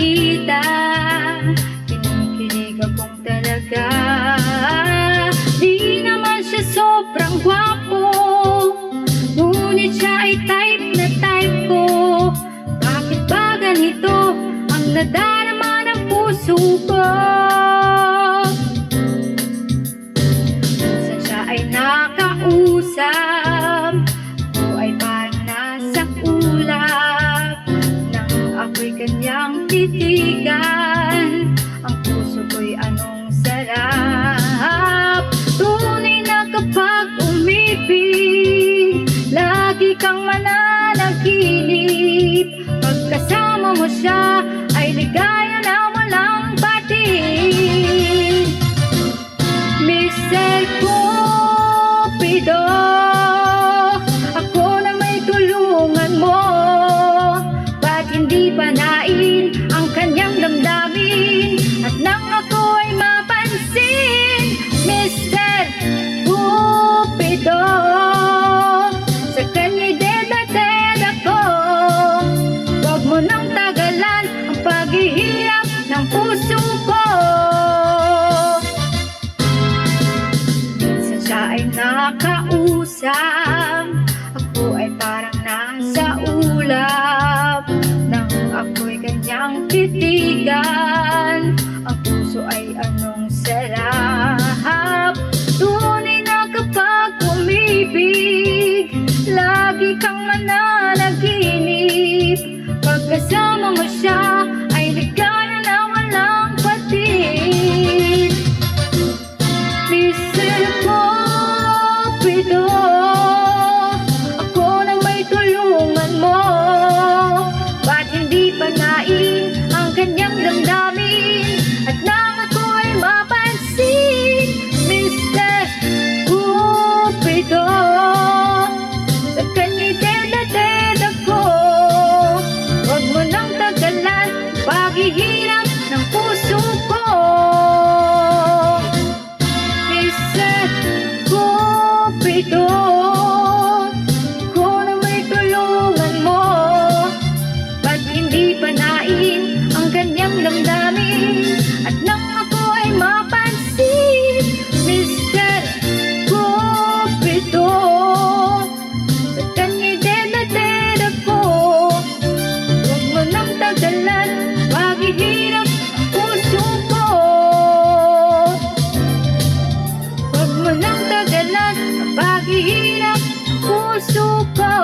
nakita, kinikilig akong talaga. Di naman siya sobrang gwapo, ngunit siya ay type na type ko. Bakit ba ganito ang nadarama ng puso ko? Minsan siya ay nakausap, ako ay parang nasa ulap. Nang ako'y kanyang titigan, ang puso ko'y anong sarap. Tunay na kapag umibig, lagi kang mananaginip. Pagkasama mo siya ay ligaya na walang batid. Mr. Cupido, ako na may tulungan mo. Ba't hindi panain ang kanyang damdamin at nang ako ay mapansin? Mr. Cupido, sa kanya'y dead ako. Huwag mo nang tagalan ang paghihirap ng puso ko. Minsan siya ay nakausap, ako ay parang nasa ulap. Nang ako'y kanyang titigan, ang puso ay anong sarap. Tunay na kapag umibig, lagi kang mananaginip. Pagkasama mo siya ay ligaya na walang patid. Mr. Cupido, ako na may tulungan mo. Ba't hindi panain ang kanyang damdamin at nang ako ay mapansin? Mr. Cupido, sa kanya'y dead ako. Huwag mo nang tagalan paghihirap ng puso ko. Mr. Cupido, ako na may tulungan mo. Ba't hindi panain ang kanyang damdamin at nang ako ay mapansin? Mr. Cupido, sa kanya'y dead ako. Huwag mo nang tagalan paghihirap ang puso ko. Huwag mo nang tagalan ang paghihirap ang puso ko.